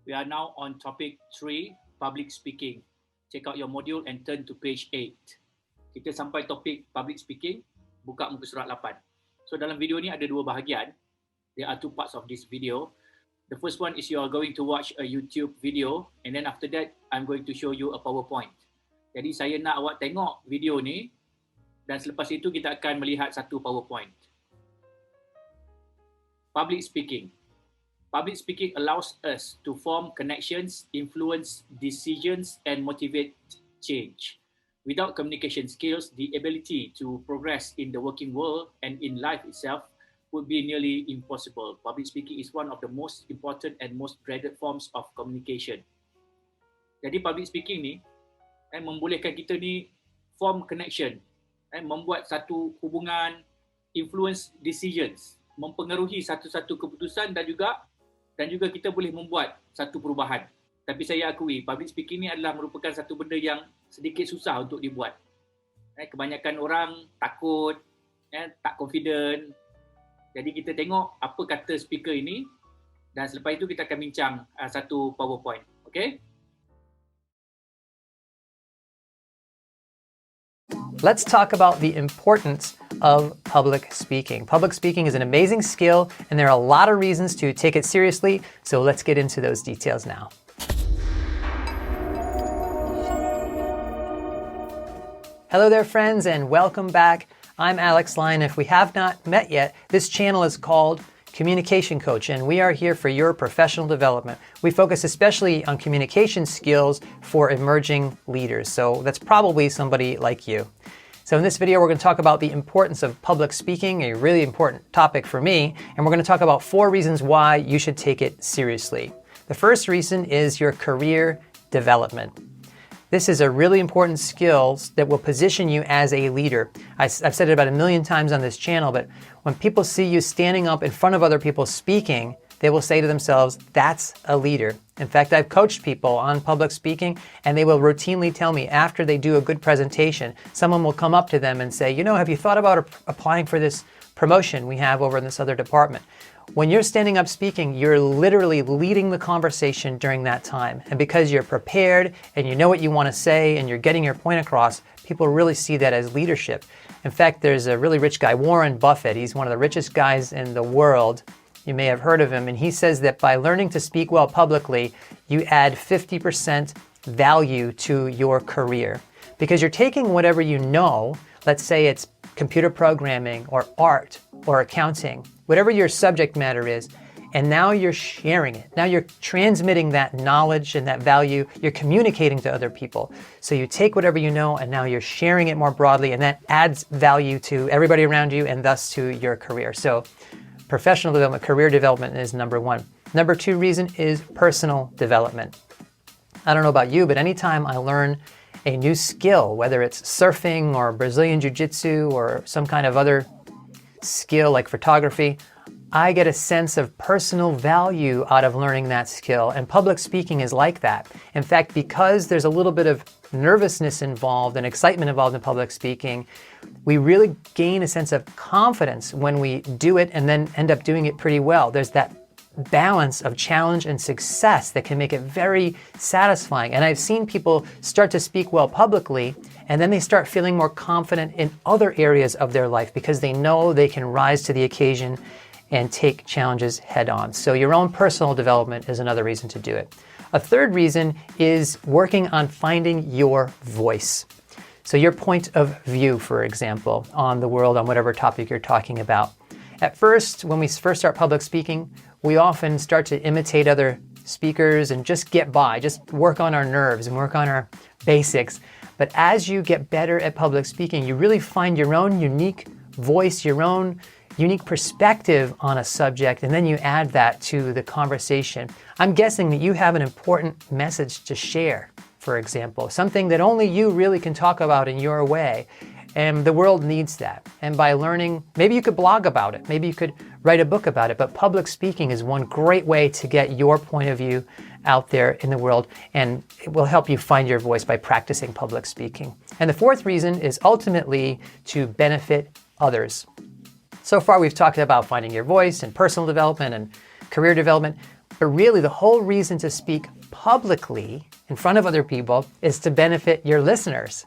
We are now on topic 3, public speaking. Check out your module and turn to page 8. Kita sampai topik public speaking, buka muka surat 8. So dalam video ni ada dua bahagian. There are two parts of this video. The first one is you are going to watch a YouTube video, and then after that, I'm going to show you a PowerPoint. Jadi saya nak awak tengok video ni, dan selepas itu kita akan melihat satu PowerPoint. Public speaking. Public speaking allows us to form connections, influence decisions, and motivate change. Without communication skills, the ability to progress in the working world and in life itself would be nearly impossible. Public speaking is one of the most important and most dreaded forms of communication. Jadi public speaking ni membolehkan kita ni form connection, membuat satu hubungan, influence decisions, mempengaruhi satu-satu keputusan dan juga kita boleh membuat satu perubahan. Tapi saya akui, public speaking ni adalah merupakan satu benda yang sedikit susah untuk dibuat. Kebanyakan orang takut, tak confident. Jadi kita tengok apa kata speaker ini dan selepas itu kita akan bincang satu PowerPoint. Okay? Let's talk about the importance of public speaking. Public speaking is an amazing skill, and there are a lot of reasons to take it seriously, so let's get into those details now. Hello there, friends, and welcome back. I'm Alex Lyon. If we have not met yet, this channel is called Communication Coach, and we are here for your professional development. We focus especially on communication skills for emerging leaders, so that's probably somebody like you. So in this video, we're going to talk about the importance of public speaking, a really important topic for me, and we're going to talk about 4 reasons why you should take it seriously. The first reason is your career development. This is a really important skill that will position you as a leader. I've said it about 1 million times on this channel, but when people see you standing up in front of other people speaking, they will say to themselves, that's a leader. In fact, I've coached people on public speaking, and they will routinely tell me after they do a good presentation, someone will come up to them and say, you know, have you thought about applying for this promotion we have over in this other department? When you're standing up speaking, you're literally leading the conversation during that time. And because you're prepared and you know what you want to say and you're getting your point across, people really see that as leadership. In fact, there's a really rich guy, Warren Buffett. He's one of the richest guys in the world. You may have heard of him. And he says that by learning to speak well publicly, you add 50% value to your career. Because you're taking whatever you know, let's say it's computer programming or art or accounting, whatever your subject matter is, and now you're sharing it. Now you're transmitting that knowledge and that value. You're communicating to other people. So you take whatever you know and now you're sharing it more broadly, and that adds value to everybody around you and thus to your career. So professional development, career development is number 1. Number 2 reason is personal development. I don't know about you, but anytime I learn a new skill, whether it's surfing or Brazilian Jiu-Jitsu or some kind of other skill like photography, I get a sense of personal value out of learning that skill, and public speaking is like that. In fact, because there's a little bit of nervousness involved and excitement involved in public speaking, we really gain a sense of confidence when we do it and then end up doing it pretty well. There's that balance of challenge and success that can make it very satisfying. And I've seen people start to speak well publicly, and then they start feeling more confident in other areas of their life because they know they can rise to the occasion and take challenges head on. So your own personal development is another reason to do it. A third reason is working on finding your voice. So your point of view, for example, on the world, on whatever topic you're talking about. At first, when we first start public speaking, we often start to imitate other speakers and just get by, just work on our nerves and work on our basics. But as you get better at public speaking, you really find your own unique voice, your own unique perspective on a subject, and then you add that to the conversation. I'm guessing that you have an important message to share, for example, something that only you really can talk about in your way. And the world needs that. And by learning, maybe you could blog about it, maybe you could write a book about it, but public speaking is one great way to get your point of view out there in the world, and it will help you find your voice by practicing public speaking. And the fourth reason is ultimately to benefit others. So far we've talked about finding your voice and personal development and career development. But really, the whole reason to speak publicly in front of other people is to benefit your listeners.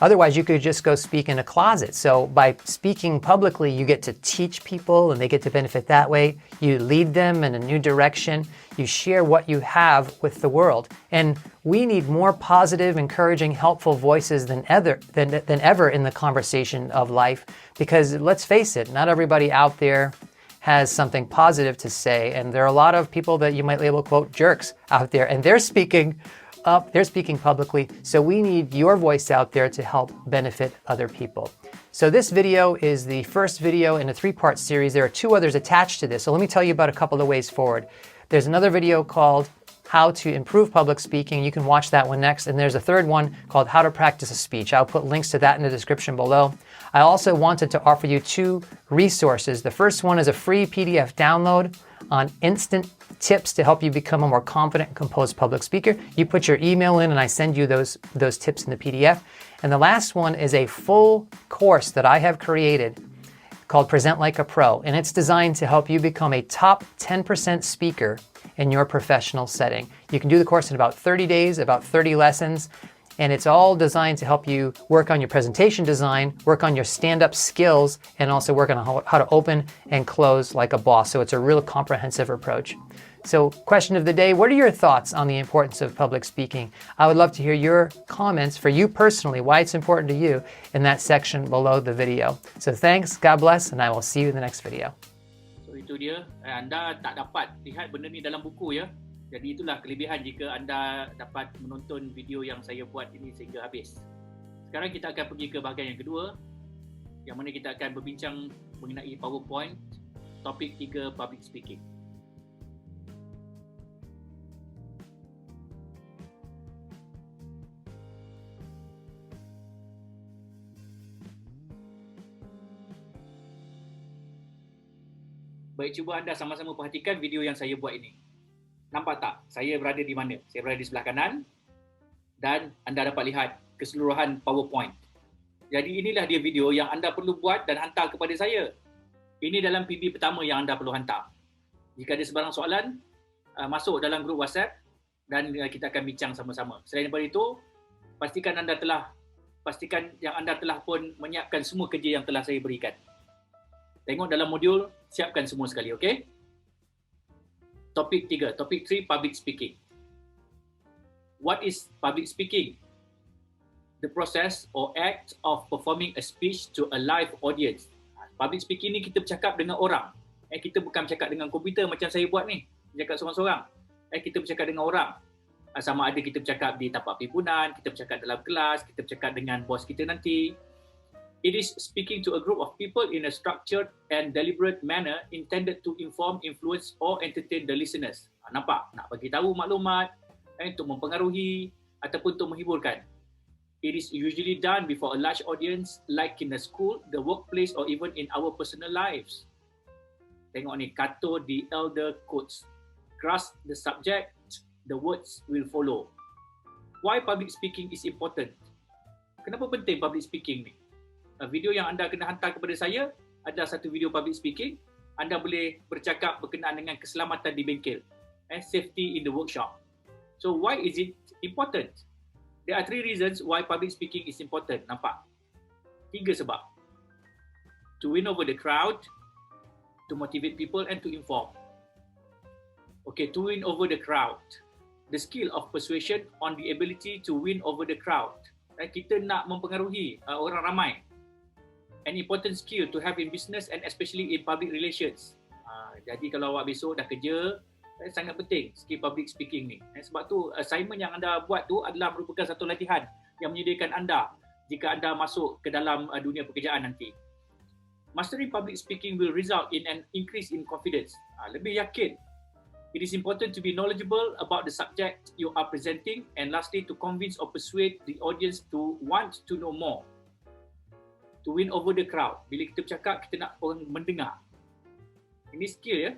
Otherwise, you could just go speak in a closet. So by speaking publicly, you get to teach people and they get to benefit that way. You lead them in a new direction. You share what you have with the world. And we need more positive, encouraging, helpful voices than ever in the conversation of life. Because let's face it, not everybody out there has something positive to say. And there are a lot of people that you might label, quote, jerks out there. And they're speaking publicly, so we need your voice out there to help benefit other people. So this video is the first video in a 3-part series. There are 2 others attached to this, so let me tell you about a couple of ways forward. There's another video called How to Improve Public Speaking. You can watch that one next, and there's a third one called How to Practice a Speech. I'll put links to that in the description below. I also wanted to offer you 2 resources. The first one is a free PDF download on instant tips to help you become a more confident and composed public speaker. You put your email in and I send you those tips in the PDF. And the last one is a full course that I have created called Present Like a Pro. And it's designed to help you become a top 10% speaker in your professional setting. You can do the course in about 30 days, about 30 lessons. And it's all designed to help you work on your presentation design, work on your stand-up skills, and also work on how to open and close like a boss. So it's a real comprehensive approach. So question of the day, what are your thoughts on the importance of public speaking? I would love to hear your comments for you personally, why it's important to you, in that section below the video. So thanks, God bless, and I will see you in the next video. So itu dia, anda tak dapat lihat benda ni dalam buku ya. Jadi itulah kelebihan jika anda dapat menonton video yang saya buat ini sehingga habis. Sekarang kita akan pergi ke bahagian yang kedua, yang mana kita akan berbincang mengenai PowerPoint, topik 3 public speaking. Baik, cuba anda sama-sama perhatikan video yang saya buat ini. Nampak tak? Saya berada di mana? Saya berada di sebelah kanan dan anda dapat lihat keseluruhan PowerPoint. Jadi inilah dia video yang anda perlu buat dan hantar kepada saya. Ini dalam PB pertama yang anda perlu hantar. Jika ada sebarang soalan, masuk dalam grup WhatsApp dan kita akan bincang sama-sama. Selain daripada itu, pastikan yang anda telah pun menyiapkan semua kerja yang telah saya berikan. Tengok dalam modul, siapkan semua sekali, okey? Topik 3, topik 3, public speaking. What is public speaking? The process or act of performing a speech to a live audience. Public speaking ni kita bercakap dengan orang. Kita bukan bercakap dengan komputer macam saya buat ni. Bercakap seorang-seorang. Kita bercakap dengan orang. Sama ada kita bercakap di tapak perhimpunan, kita bercakap dalam kelas, kita bercakap dengan bos kita nanti. It is speaking to a group of people in a structured and deliberate manner intended to inform, influence or entertain the listeners. Nampak? Nak bagi tahu maklumat, untuk mempengaruhi ataupun untuk menghiburkan. It is usually done before a large audience like in a school, the workplace or even in our personal lives. Tengok ni, Cato the Elder quotes, grasp the subject, the words will follow. Why public speaking is important? Kenapa penting public speaking ni? Video yang anda kena hantar kepada saya adalah satu video public speaking. Anda boleh bercakap berkenaan dengan keselamatan di bengkel, safety in the workshop. So why is it important? There are 3 reasons why public speaking is important. Nampak? 3 sebab. To win over the crowd, to motivate people and to inform. Okay, to win over the crowd. The skill of persuasion on the ability to win over the crowd. Kita nak mempengaruhi orang ramai. An important skill to have in business and especially in public relations. Jadi kalau awak besok dah kerja, sangat penting skill public speaking ni. Sebab tu assignment yang anda buat tu adalah merupakan satu latihan yang menyediakan anda jika anda masuk ke dalam dunia pekerjaan nanti. Mastering public speaking will result in an increase in confidence. Lebih yakin. It is important to be knowledgeable about the subject you are presenting, and lastly to convince or persuade the audience to want to know more. To win over the crowd. Bila kita bercakap, kita nak orang mendengar. Ini skill ya.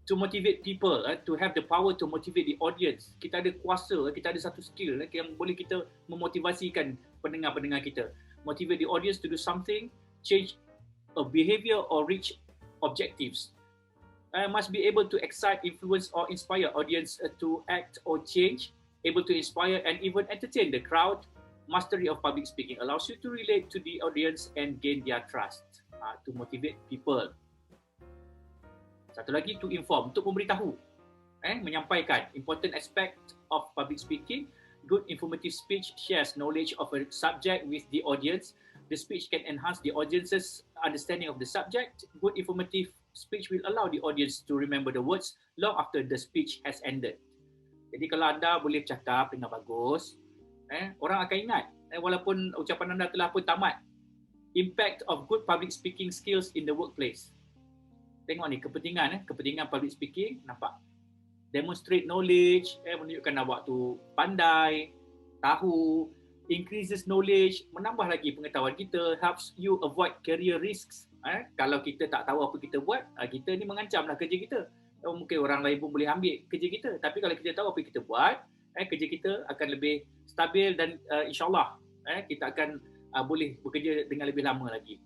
To motivate people, to have the power to motivate the audience. Kita ada kuasa, kita ada satu skill yang boleh kita memotivasikan pendengar-pendengar kita. Motivate the audience to do something, change a behavior or reach objectives. Must be able to excite, influence, or inspire audience to act or change, able to inspire and even entertain the crowd. Mastery of public speaking allows you to relate to the audience and gain their trust, to motivate people. Satu lagi, to inform, untuk memberitahu, menyampaikan. Important aspect of public speaking, good informative speech shares knowledge of a subject with the audience. The speech can enhance the audience's understanding of the subject. Good informative speech will allow the audience to remember the words long after the speech has ended. Jadi kalau anda boleh bercakap dengan bagus, orang akan ingat, walaupun ucapan anda telah pun tamat. Impact of good public speaking skills in the workplace. Tengok ni, kepentingan public speaking, nampak? Demonstrate knowledge, menunjukkan awak tu pandai, tahu, increases knowledge, menambah lagi pengetahuan kita, helps you avoid career risks. Kalau kita tak tahu apa kita buat, kita ni mengancamlah kerja kita. Mungkin orang lain pun boleh ambil kerja kita. Tapi kalau kita tahu apa kita buat, kerja kita akan lebih stabil dan insyaAllah kita akan boleh bekerja dengan lebih lama lagi.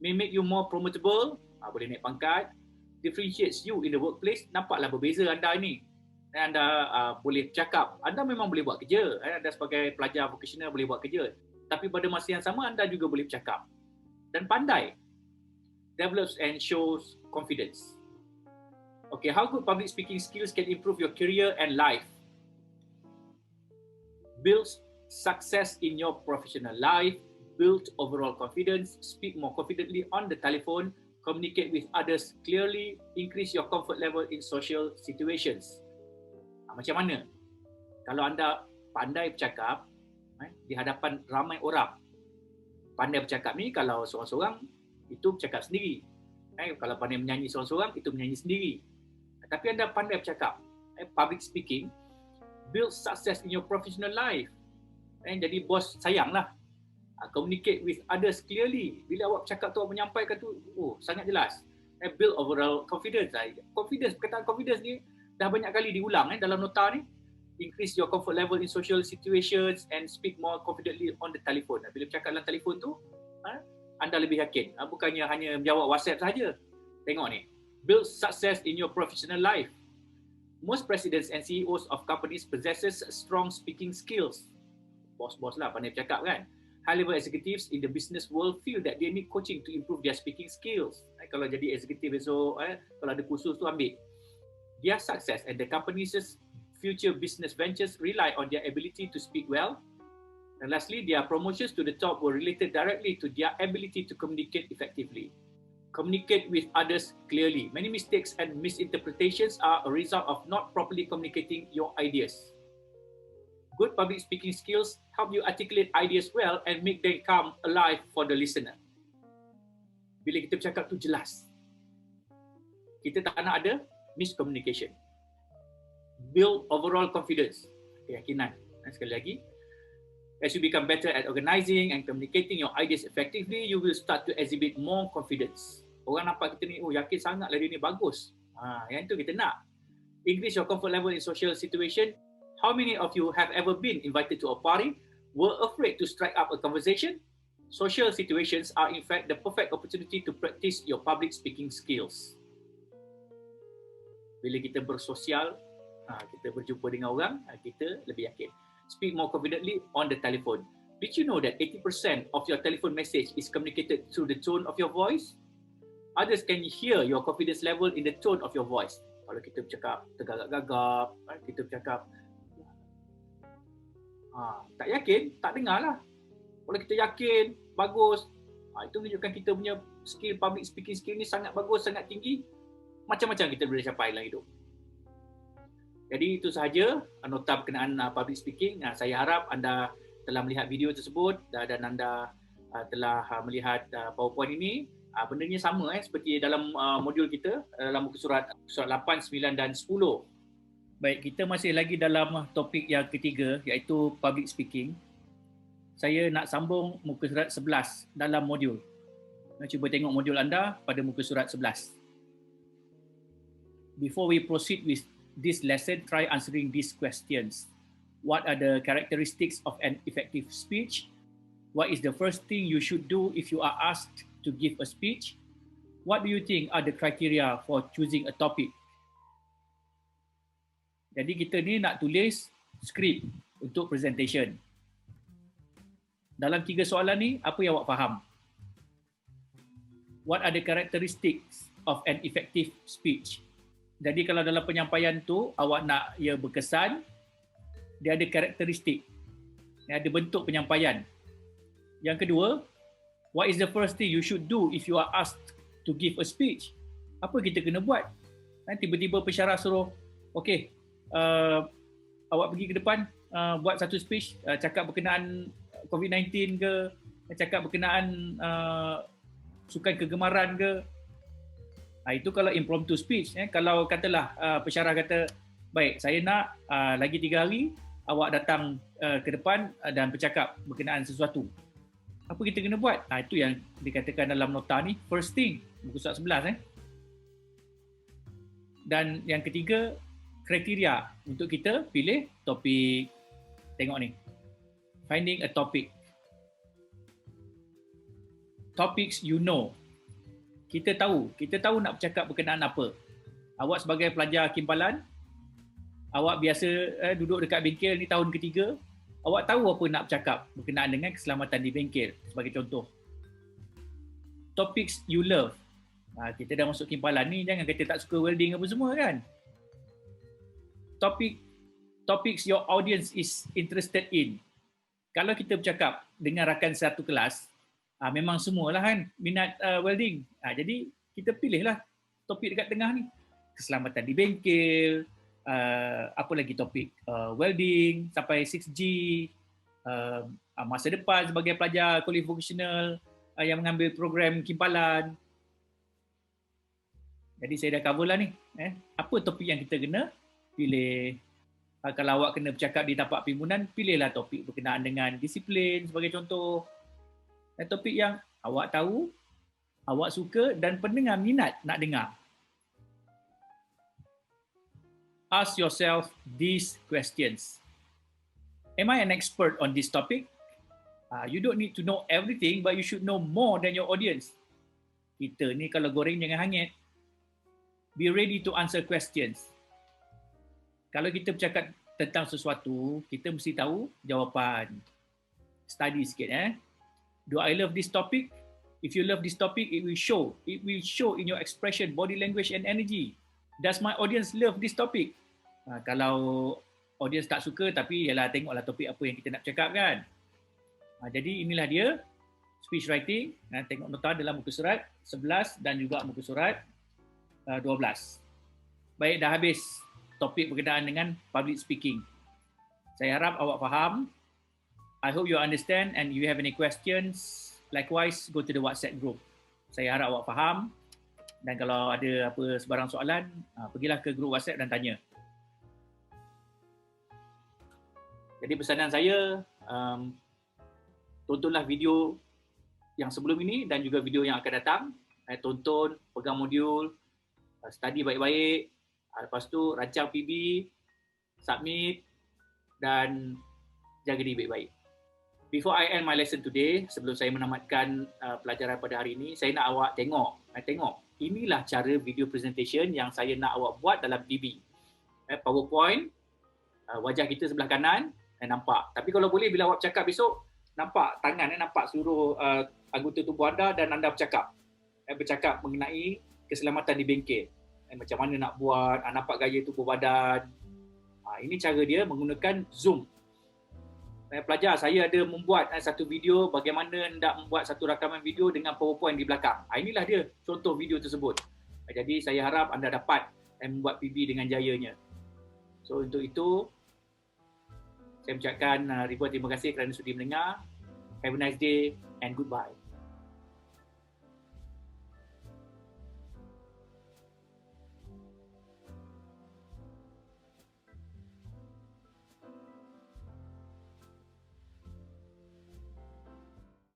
May make you more promotable, boleh naik pangkat. Differentiates you in the workplace, nampaklah berbeza anda ni. Anda boleh bercakap, anda memang boleh buat kerja. Anda sebagai pelajar vocational boleh buat kerja. Tapi pada masa yang sama, anda juga boleh bercakap. Dan pandai. Develops and shows confidence. Okay, how good public speaking skills can improve your career and life? Builds success in your professional life, build overall confidence, speak more confidently on the telephone, communicate with others clearly, increase your comfort level in social situations. Macam mana? Kalau anda pandai bercakap di hadapan ramai orang, pandai bercakap ni kalau seorang-seorang, itu bercakap sendiri. Kalau pandai menyanyi seorang-seorang, itu menyanyi sendiri. Tapi anda pandai bercakap, public speaking, build success in your professional life. Jadi bos sayanglah. Communicate with others clearly. Bila awak bercakap tu, awak menyampaikan tu, sangat jelas. Build overall confidence. Perkataan confidence ni dah banyak kali diulang dalam nota ni. Increase your comfort level in social situations and speak more confidently on the telephone. Bila bercakap dalam telefon tu, anda lebih yakin. Bukannya hanya menjawab WhatsApp saja. Tengok ni. Build success in your professional life. Most presidents and CEOs of companies possesses strong speaking skills. Bos-bos lah pandai bercakap kan. High-level executives in the business world feel that they need coaching to improve their speaking skills. Kalau jadi executive besok, kalau ada kursus tu ambil. Their success and the company's future business ventures rely on their ability to speak well. And lastly, their promotions to the top were related directly to their ability to communicate effectively. Communicate with others clearly. Many mistakes and misinterpretations are a result of not properly communicating your ideas. Good public speaking skills help you articulate ideas well and make them come alive for the listener. Bila kita bercakap tu jelas, kita tak nak ada miscommunication. Build overall confidence, keyakinan. Dan sekali lagi, as you become better at organizing and communicating your ideas effectively, you will start to exhibit more confidence. Orang nampak kita ni, yakin sangatlah dia ni bagus. Yang tu kita nak. Increase your comfort level in social situation. How many of you have ever been invited to a party, were afraid to strike up a conversation? Social situations are in fact the perfect opportunity to practice your public speaking skills. Bila kita bersosial, kita berjumpa dengan orang, kita lebih yakin. Speak more confidently on the telephone. Did you know that 80% of your telephone message is communicated through the tone of your voice? Others can hear your confidence level in the tone of your voice. Kalau kita bercakap tergagap-gagap, kita bercakap tak yakin, tak dengar lah. Kalau kita yakin, bagus, itu menunjukkan kita punya skill, public speaking skill ni sangat bagus, sangat tinggi. Macam-macam kita boleh capai dalam hidup. Jadi itu sahaja nota berkenaan public speaking. Saya harap anda telah melihat video tersebut dan anda telah melihat PowerPoint ini. Bendanya sama seperti dalam modul kita dalam muka surat 8, 9 dan 10. Baik, kita masih lagi dalam topik yang ketiga iaitu public speaking. Saya nak sambung muka surat 11 dalam modul. Cuba tengok modul anda pada muka surat 11. Before we proceed with this lesson, try answering these questions. What are the characteristics of an effective speech? What is the first thing you should do if you are asked to give a speech? What do you think are the criteria for choosing a topic? Jadi kita ni nak tulis skrip untuk presentation. Dalam 3 soalan ni, apa yang awak faham? What are the characteristics of an effective speech? Jadi kalau dalam penyampaian tu, awak nak ia berkesan, dia ada karakteristik, dia ada bentuk penyampaian. Yang kedua, what is the first thing you should do if you are asked to give a speech? Apa kita kena buat? Tiba-tiba pensyarah suruh, okay, awak pergi ke depan, buat satu speech, cakap berkenaan COVID-19 ke, cakap berkenaan sukan kegemaran ke. Itu kalau impromptu speech. Kalau katalah pensyarah kata, baik, saya nak lagi 3 hari awak datang ke depan dan bercakap berkenaan sesuatu. Apa kita kena buat? Itu yang dikatakan dalam nota ni, first thing, muka surat 11. Dan yang ketiga, kriteria untuk kita pilih topik. Tengok ni. Finding a topic. Topics you know. Kita tahu nak bercakap berkenaan apa. Awak sebagai pelajar kimpalan, awak biasa duduk dekat bengkel ni tahun ketiga, awak tahu apa nak bercakap berkenaan dengan keselamatan di bengkel sebagai contoh. Topics you love. Kita dah masuk kimpalan ni, jangan kata tak suka welding apa semua kan. Topics your audience is interested in. Kalau kita bercakap dengan rakan satu kelas, memang semualah kan minat welding. Jadi kita pilihlah topik dekat tengah ni. Keselamatan di bengkel, apa lagi topik, welding sampai 6G, masa depan sebagai pelajar kuliah vocational yang mengambil program kimpalan. Jadi saya dah cover lah ni. Apa topik yang kita kena pilih? Kalau awak kena bercakap di tapak pimpinan, pilihlah topik berkenaan dengan disiplin sebagai contoh. Topik yang awak tahu, awak suka dan pendengar minat nak dengar. Ask yourself these questions. Am I an expert on this topic? You don't need to know everything, but you should know more than your audience. Kita ni kalau goreng jangan hangit. Be ready to answer questions. Kalau kita bercakap tentang sesuatu, kita mesti tahu jawapan. Study sikit. Do I love this topic? If you love this topic, it will show. It will show in your expression, body language and energy. Does my audience love this topic? Kalau audience tak suka, tapi yalah tengoklah topik apa yang kita nak cakap kan. Jadi inilah dia speech writing. Tengok nota dalam muka surat 11 dan juga muka surat 12. Baik, dah habis topik berkenaan dengan public speaking. Saya harap awak faham. I hope you understand and you have any questions, likewise go to the WhatsApp group. Saya harap awak faham dan kalau ada apa sebarang soalan, pergilah ke grup WhatsApp dan tanya. Jadi pesanan saya, tontonlah video yang sebelum ini dan juga video yang akan datang. Tonton, pegang modul, study baik-baik, lepas tu rancang PB, submit dan jaga diri baik-baik. Before I end my lesson today, sebelum saya menamatkan pelajaran pada hari ini, saya nak awak tengok. Inilah cara video presentation yang saya nak awak buat dalam PB. PowerPoint, wajah kita sebelah kanan, nampak. Tapi kalau boleh bila awak bercakap besok, nampak tangan, nampak seluruh anggota tubuh anda dan anda bercakap. Bercakap mengenai keselamatan di bengkel. Macam mana nak buat, nampak gaya tubuh badan. Ini cara dia menggunakan Zoom. Pelajar, saya ada membuat satu video bagaimana hendak membuat satu rakaman video dengan PowerPoint di belakang. Inilah dia contoh video tersebut. Jadi saya harap anda dapat membuat PB dengan jayanya. So untuk itu, saya ucapkan ribuan terima kasih kerana sudi mendengar. Have a nice day and goodbye.